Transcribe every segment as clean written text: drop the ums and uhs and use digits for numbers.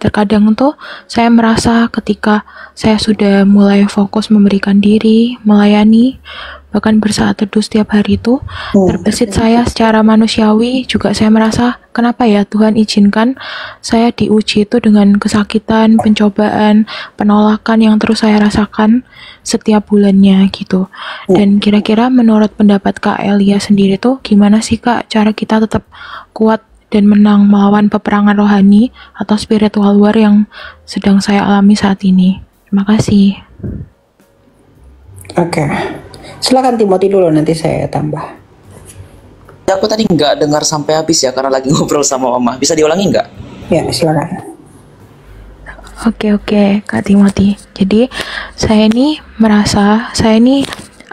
Terkadang tuh saya merasa ketika saya sudah mulai fokus memberikan diri, melayani, bahkan bersaat teduh setiap hari itu, terbesit saya secara manusiawi juga saya merasa kenapa ya Tuhan izinkan saya diuji itu dengan kesakitan, pencobaan, penolakan yang terus saya rasakan setiap bulannya gitu. Dan kira-kira menurut pendapat Kak Elia sendiri tuh gimana sih Kak cara kita tetap kuat dan menang melawan peperangan rohani atau spiritual war yang sedang saya alami saat ini? Terima kasih. Oke. Silakan Timothy dulu, nanti saya tambah. Aku tadi nggak dengar sampai habis ya karena lagi ngobrol sama Mama. Bisa diulangi nggak? Ya, silakan. Oke, Kak Timothy. Jadi saya ini merasa saya ini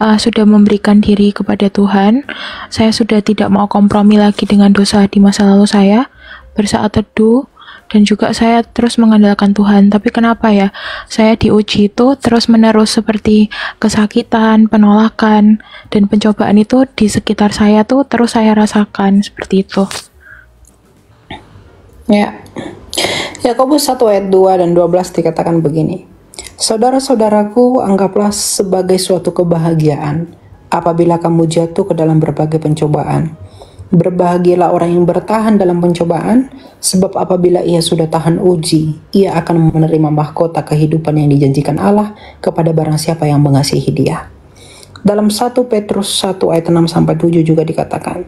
sudah memberikan diri kepada Tuhan. Saya sudah tidak mau kompromi lagi dengan dosa di masa lalu saya. Bersaat teduh dan juga saya terus mengandalkan Tuhan. Tapi kenapa ya saya diuji itu terus menerus seperti kesakitan, penolakan, dan pencobaan itu di sekitar saya tuh terus saya rasakan seperti itu. Ya. Yakobus 1 ayat 2 dan 12 dikatakan begini. Saudara-saudaraku, anggaplah sebagai suatu kebahagiaan apabila kamu jatuh ke dalam berbagai pencobaan. Berbahagialah orang yang bertahan dalam pencobaan, sebab apabila ia sudah tahan uji, ia akan menerima mahkota kehidupan yang dijanjikan Allah kepada barang siapa yang mengasihi dia. Dalam 1 Petrus 1 ayat 6-7 juga dikatakan,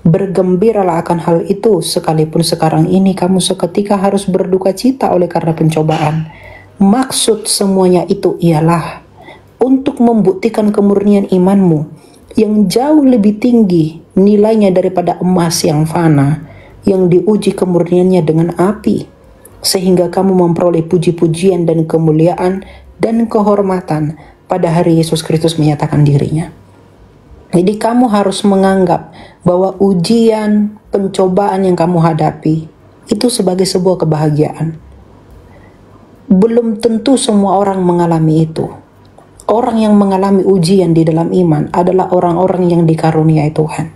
bergembiralah akan hal itu, sekalipun sekarang ini kamu seketika harus berduka cita oleh karena pencobaan. Maksud semuanya itu ialah untuk membuktikan kemurnian imanmu yang jauh lebih tinggi nilainya daripada emas yang fana, yang diuji kemurniannya dengan api, sehingga kamu memperoleh puji-pujian dan kemuliaan dan kehormatan pada hari Yesus Kristus menyatakan dirinya. Jadi kamu harus menganggap bahwa ujian, pencobaan yang kamu hadapi itu sebagai sebuah kebahagiaan. Belum tentu semua orang mengalami itu. Orang yang mengalami ujian di dalam iman adalah orang-orang yang dikaruniai Tuhan.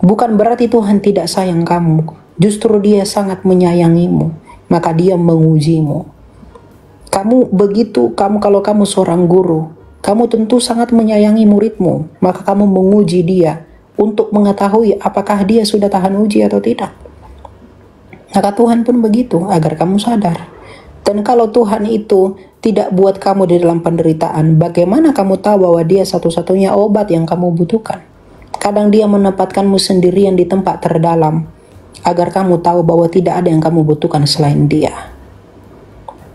Bukan berarti Tuhan tidak sayang kamu, justru Dia sangat menyayangimu, maka Dia mengujimu. Kalau kamu seorang guru, kamu tentu sangat menyayangi muridmu, maka kamu menguji dia untuk mengetahui apakah dia sudah tahan uji atau tidak. Maka Tuhan pun begitu, agar kamu sadar. Dan kalau Tuhan itu tidak buat kamu di dalam penderitaan, bagaimana kamu tahu bahwa Dia satu-satunya obat yang kamu butuhkan? Kadang Dia menempatkanmu sendirian di tempat terdalam, agar kamu tahu bahwa tidak ada yang kamu butuhkan selain Dia.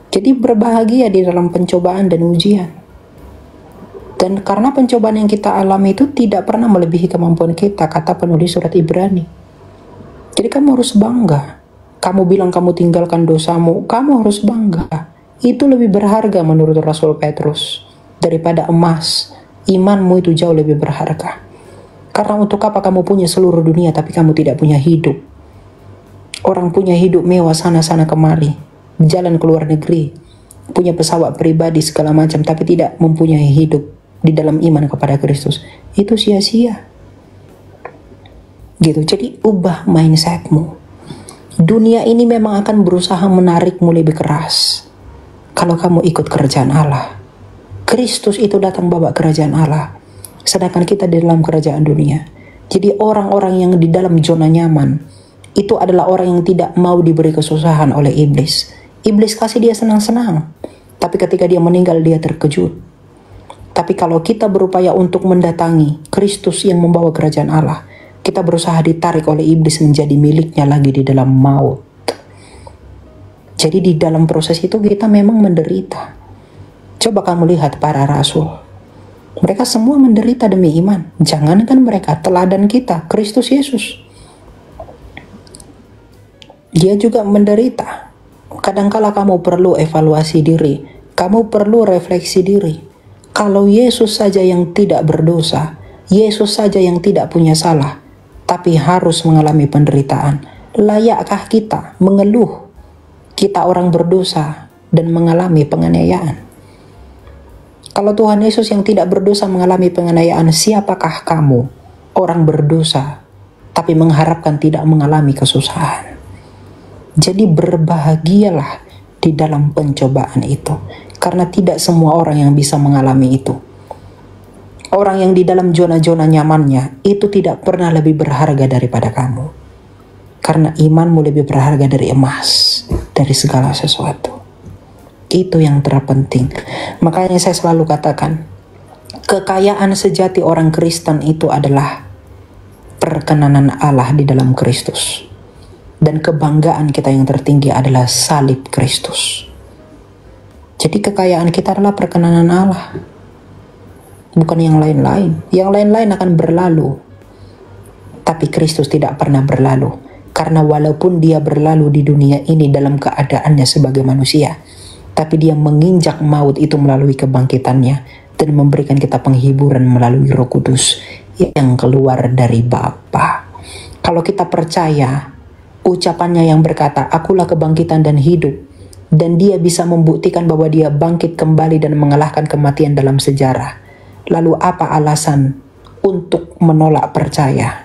Jadi berbahagia di dalam pencobaan dan ujian. Dan karena pencobaan yang kita alami itu tidak pernah melebihi kemampuan kita, kata penulis surat Ibrani. Jadi kamu harus bangga. Kamu bilang kamu tinggalkan dosamu, kamu harus bangga. Itu lebih berharga menurut Rasul Petrus daripada emas. Imanmu itu jauh lebih berharga. Karena untuk apa kamu punya seluruh dunia tapi kamu tidak punya hidup? Orang punya hidup mewah sana-sana kemari, jalan ke luar negeri, punya pesawat pribadi segala macam, tapi tidak mempunyai hidup di dalam iman kepada Kristus. Itu sia-sia. Gitu. Jadi ubah mindsetmu. Dunia ini memang akan berusaha menarikmu lebih keras kalau kamu ikut kerajaan Allah. Kristus itu datang bawa kerajaan Allah, sedangkan kita di dalam kerajaan dunia. Jadi orang-orang yang di dalam zona nyaman itu adalah orang yang tidak mau diberi kesusahan oleh iblis. Iblis kasih dia senang-senang, tapi ketika dia meninggal dia terkejut. Tapi kalau kita berupaya untuk mendatangi Kristus yang membawa kerajaan Allah, kita berusaha ditarik oleh iblis menjadi miliknya lagi di dalam maut. Jadi di dalam proses itu kita memang menderita. Coba kamu lihat para rasul. Mereka semua menderita demi iman. Jangankan mereka, teladan kita, Kristus Yesus. Dia juga menderita. Kadangkala kamu perlu evaluasi diri. Kamu perlu refleksi diri. Kalau Yesus saja yang tidak berdosa, Yesus saja yang tidak punya salah, tapi harus mengalami penderitaan, layakkah kita mengeluh kita orang berdosa dan mengalami penganiayaan? Kalau Tuhan Yesus yang tidak berdosa mengalami penganiayaan, siapakah kamu, orang berdosa tapi mengharapkan tidak mengalami kesusahan? Jadi berbahagialah di dalam pencobaan itu. Karena tidak semua orang yang bisa mengalami itu. Orang yang di dalam zona-zona nyamannya itu tidak pernah lebih berharga daripada kamu. Karena imanmu lebih berharga dari emas, dari segala sesuatu. Itu yang terpenting. Makanya saya selalu katakan, kekayaan sejati orang Kristen itu adalah perkenanan Allah di dalam Kristus. Dan kebanggaan kita yang tertinggi adalah salib Kristus. Jadi kekayaan kita adalah perkenanan Allah. Bukan yang lain-lain. Yang lain-lain akan berlalu. Tapi Kristus tidak pernah berlalu. Karena walaupun dia berlalu di dunia ini dalam keadaannya sebagai manusia, tapi dia menginjak maut itu melalui kebangkitannya dan memberikan kita penghiburan melalui Roh Kudus yang keluar dari Bapa. Kalau kita percaya ucapannya yang berkata, "Akulah kebangkitan dan hidup," dan dia bisa membuktikan bahwa dia bangkit kembali dan mengalahkan kematian dalam sejarah, lalu apa alasan untuk menolak percaya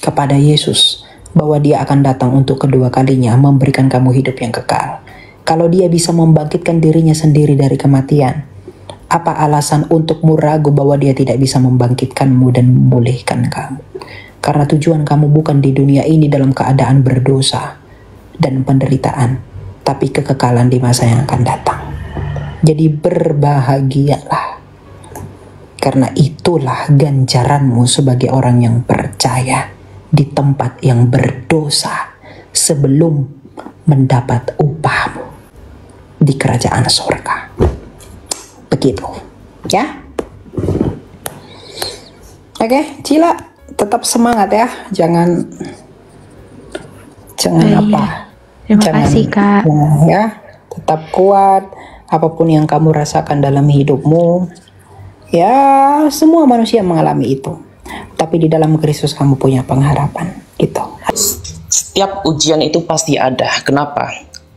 kepada Yesus bahwa dia akan datang untuk kedua kalinya memberikan kamu hidup yang kekal? Kalau dia bisa membangkitkan dirinya sendiri dari kematian, apa alasan untukmu ragu bahwa dia tidak bisa membangkitkanmu dan memulihkan kamu? Karena tujuan kamu bukan di dunia ini dalam keadaan berdosa dan penderitaan, tapi kekekalan di masa yang akan datang. Jadi berbahagialah, karena itulah ganjaranmu sebagai orang yang percaya di tempat yang berdosa sebelum mendapat upahmu di kerajaan surga. Begitu, ya. Oke, Cila, tetap semangat ya. Jangan apa. Terima kasih, Kak. Ya, tetap kuat. Apapun yang kamu rasakan dalam hidupmu, ya semua manusia mengalami itu. Tapi di dalam Kristus kamu punya pengharapan, gitu. Setiap ujian itu pasti ada. Kenapa?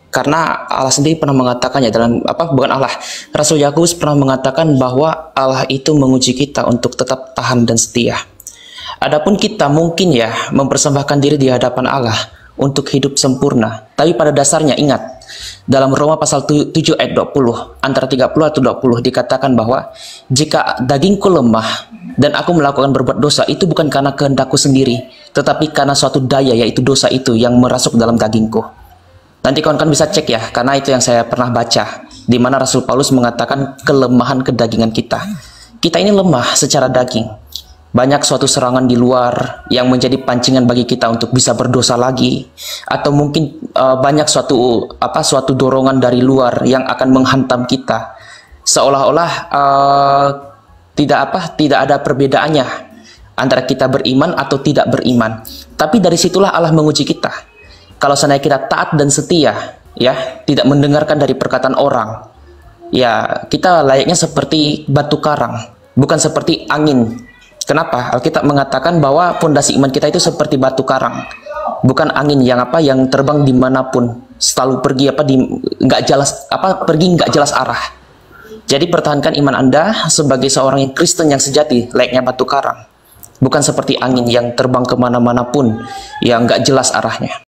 Karena Allah sendiri pernah mengatakannya dalam bukan Allah, Rasul Yakobus pernah mengatakan bahwa Allah itu menguji kita untuk tetap tahan dan setia. Adapun kita mungkin ya mempersembahkan diri di hadapan Allah untuk hidup sempurna. Tapi pada dasarnya ingat, dalam Roma pasal 7 ayat 20, antara 30 atau 20 dikatakan bahwa jika dagingku lemah dan aku melakukan berbuat dosa, itu bukan karena kehendakku sendiri, tetapi karena suatu daya, yaitu dosa itu yang merasuk dalam dagingku. Nanti kawan-kawan bisa cek ya, karena itu yang saya pernah baca, di mana Rasul Paulus mengatakan kelemahan kedagingan kita. Kita ini lemah secara daging. Banyak suatu serangan di luar yang menjadi pancingan bagi kita untuk bisa berdosa lagi, atau mungkin banyak suatu dorongan dari luar yang akan menghantam kita, seolah-olah tidak ada perbedaannya antara kita beriman atau tidak beriman. Tapi dari situlah Allah menguji kita. Kalau seandainya kita taat dan setia, ya, tidak mendengarkan dari perkataan orang, ya kita layaknya seperti batu karang, bukan seperti angin. Kenapa? Alkitab mengatakan bahwa fondasi iman kita itu seperti batu karang, bukan angin yang terbang dimanapun, selalu pergi nggak jelas arah. Jadi pertahankan iman Anda sebagai seorang yang Kristen yang sejati, layaknya batu karang, bukan seperti angin yang terbang kemana-mana pun yang nggak jelas arahnya.